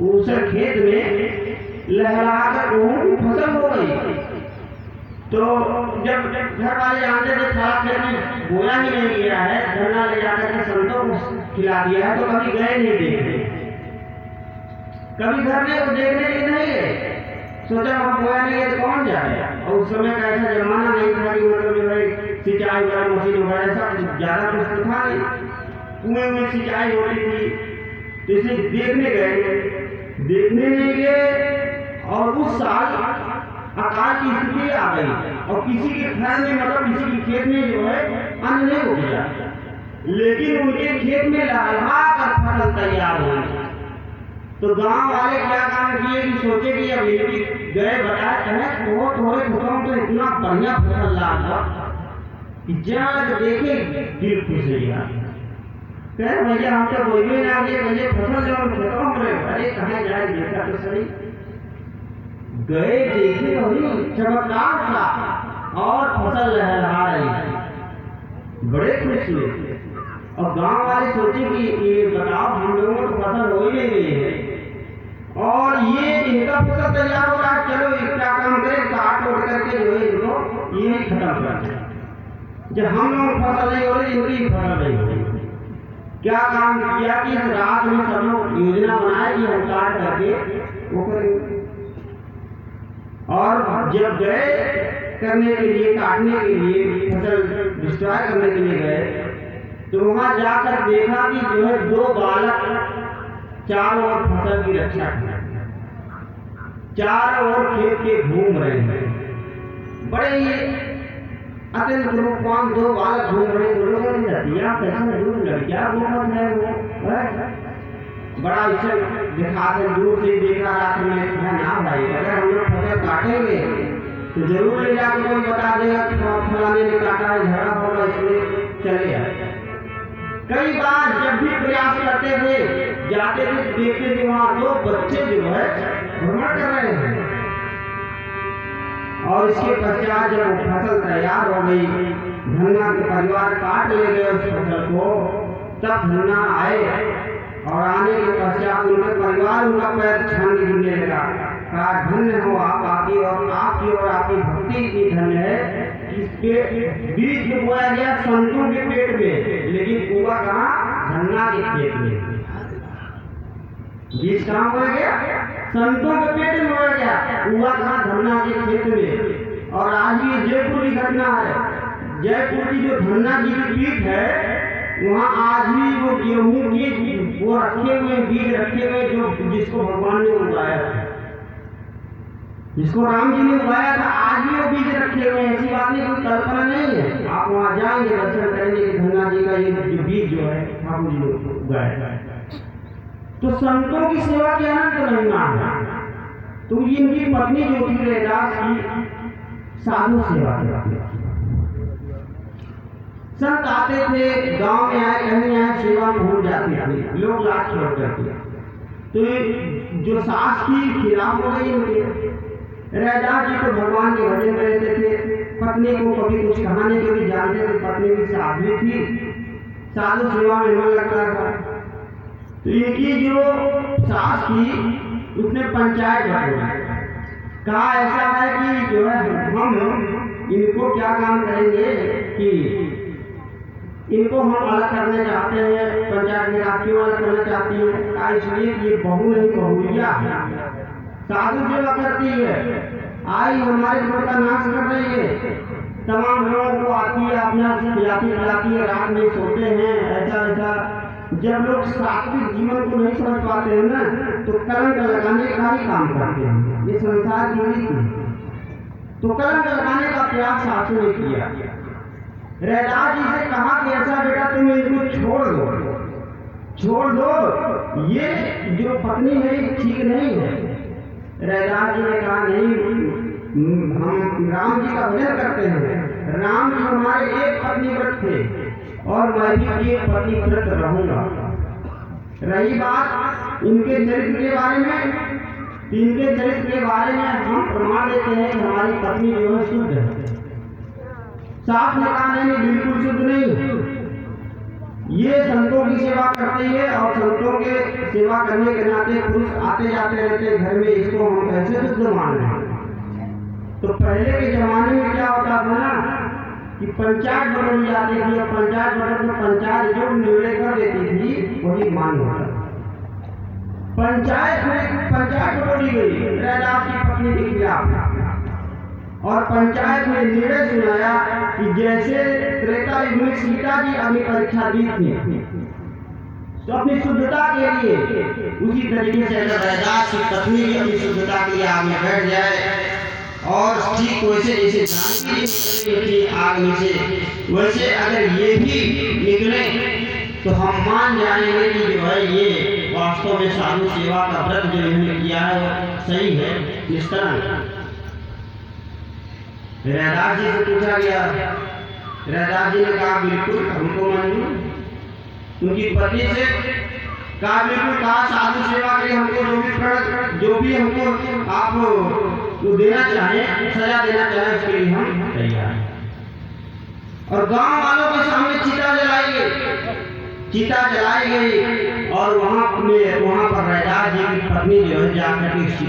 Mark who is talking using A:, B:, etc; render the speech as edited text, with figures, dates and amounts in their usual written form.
A: ऊसर खेत में लहराकर गेहूं की फसल हो गई। तो जब घर वाले जानते थे था खेत में बोया ही नहीं गया है, धरना ले जाकर के संतों को खिला दिया है, तो कभी गए नहीं देखने, कभी घर में देखने के नहीं गए। सोचा वहाँ बोया नहीं है तो कौन जाए। और उस समय का ऐसा जमाना नहीं था कि मतलब जो है सिंचाई वाला मशीन वगैरह सब ज़्यादा कुछ तो था नहीं, कुएं में सिंचाई हो रही थी। तो इसे देखने गए, देखने नहीं गए। और उस साल अकाल की स्थिति आ गई और किसी के घर में मतलब किसी के खेत में जो है अन्न नहीं हो गया, लेकिन उनके खेत में लहलहा कर फसल तैयार हुई। तो गांव वाले क्या काम किए कि सोचे कि अब ये भी गए बताए कहें बहुत थोड़े फसलों तो इतना बढ़िया फसल लाता कि जहाँ देखे दिल खुश हो गया। कह भैया हम तो कोई भी ना दिए, भैया फसल जो खेतों में रहे, अरे कहाँ जाए देखा तो सही। गए देखे वही चमत्कार सा और फसल लहरा रही, बड़े खुश हुए। और गांव वाले सोचे कि ये बताओ हम लोगों को फसल हो ही नहीं रही है और ये इनका फसल तैयार हो रहा है, चलो क्या काम करें काट उठ करके जो है इनको ये खत्म कर दें। जब हम लोग फसल नहीं हो रही, इनकी फसल नहीं हो रही, क्या काम किया कि इस रात में सब लोग योजना बनाए कि हम काट करके वो करेंगे। और जब गए करने के लिए, काटने के लिए, फसल डिस्ट्रॉय करने के लिए गए, तो वहां जाकर देखा कि जो है दो बालक चारों ओर फसल की रक्षा कर रहे हैं, चारों ओर खेत के घूम रहे हैं। बड़े ही अत्यंत रूपवान दो बालक घूम रहे हैं। लोगों ने नदिया कैसे दूर लड़कियां घूमत है वो बड़ा इसे दिखाते दूर से देखा रात में है ना भाई, अगर हम लोग फसल काटेंगे तो जरूर ले जाकर कोई बता देगा कि फलाने ने काटा है, झगड़ा होगा इसलिए चले आए। कई बार जब भी प्रयास करते थे जाते थे देखते थे वहां दो बच्चे जो है भ्रमण कर रहे हैं। और इसके पश्चात जब फसल तैयार हो गई, धन्ना के परिवार काट ले गए उस फसल को, तब धन्ना आए और आने के पश्चात उनके परिवार उनका पैर छान के गिरने लगा। कहा धन्य हो आप, आपकी और आपकी और आपकी भक्ति इतनी धन्य है कि इसके बीज में बोया गया संतों के पेट में, लेकिन हुआ कहाँ? धन्ना के खेत में। बीज कहाँ बोया गया? संतों के पेट में बोया गया, हुआ कहाँ? धन्ना के खेत में। और आज भी जयपुर की घटना है, जयपुर की जो धन्ना जी की पीठ है वहाँ आज भी वो गेहूं की वो रखे हुए बीज रखे हुए जो जिसको भगवान ने उगाया था, जिसको राम जी ने उगाया था, आज भी वो बीज रखे हुए हैं। ऐसी बात नहीं, कोई कल्पना नहीं है। आप वहाँ जाएंगे दर्शन करेंगे कि धन्ना जी का ये जो बीज जो है ठाकुर जी ने उगाया। तो संतों की सेवा के अनंत महिमा है। तो इनकी पत्नी जो थी रैदास की साधु सेवा करती थी। संत आते थे गांव में आए, कहीं आए, सेवा में भूल जाती थी, लोग लाख छोड़ करते। तो जो सास की खिलाफ हो गई उनके, रैदास जी तो भगवान के भजन में रहते थे, पत्नी को कभी कुछ कहानी कभी जानते थे, पत्नी भी साध्वी थी, साधु सेवा में मन लगता था। तो इनकी जो सास थी उसने पंचायत बैठाई, कहा ऐसा है कि जो है हम इनको क्या काम करेंगे कि इनको हम अलग करना चाहते हैं। पंचायत में आप क्यों अलग करना चाहती है? कहा इसलिए कि ये बहू नहीं बहुरिया है, साधु सेवा करती है, आई हमारे घर का नाश कर रही है, तमाम लोगों को आती है, अपना खिलाती पिलाती है, रात में सोते हैं, ऐसा ऐसा। जब लोग सात्विक जीवन को नहीं समझ पाते हैं ना, तो कलंक लगाने का ही काम करते हैं। ये संसार की रीति है, तो कलंक लगाने का प्रयास सासू ने किया। रैदास जी से कहा कि ऐसा बेटा तुम इनको छोड़ दो, छोड़ दो, ये जो पत्नी है ठीक नहीं है। रैदास जी ने कहा नहीं, हम राम जी का भजन करते हैं, राम जी हमारे एक पत्नी व्रत थे और मैं भी एक पत्नी व्रत रहूंगा। रही बात इनके चरित्र के बारे में, इनके चरित्र के बारे में हम प्रमाण देते हैं कि हमारी पत्नी जो है शुद्ध है। साफ ने कहा नहीं बिल्कुल शुद्ध नहीं, ये संतों की सेवा करते हैं और संतों के सेवा करने के नाते पुरुष आते जाते रहते घर में, इसको हम कैसे शुद्ध मान रहे हैं। तो पहले के जमाने में क्या होता था ना कि पंचायत बदल जाती थी, और पंचायत बदल में पंचायत जो निर्णय कर देती थी वही मान्य होता। पंचायत बदली गई रैदास की पत्नी के खिलाफ, और पंचायत ने निर्णय सुनाया कि जैसे त्रेता युग में सीता जी अपनी परीक्षा दी थी तो अपनी शुद्धता के लिए, उसी तरीके से अगर रैदास की पत्नी भी अपनी शुद्धता के लिए आग में बैठ जाए और ठीक वैसे जैसे जानकी आग में से वैसे अगर ये भी निकले तो हम मान जाएंगे कि जो है ये वास्तव में साधु सेवा का व्रत जो इन्होंने किया है वो सही है, निष्कलंक। रैदास जी से पूछा गया, रैदास जी ने कहा बिल्कुल हमको मंजूर। उनकी पत्नी से कहा बिल्कुल, कहा साधु सेवा के हमको जो भी हमको आप जो देना चाहें, सजा देना चाहें, उसके लिए हम तैयार हैं। और गांव वालों के सामने चिता जलाई गई और वहां पर रैदास जी की पत्नी जो है जाकर के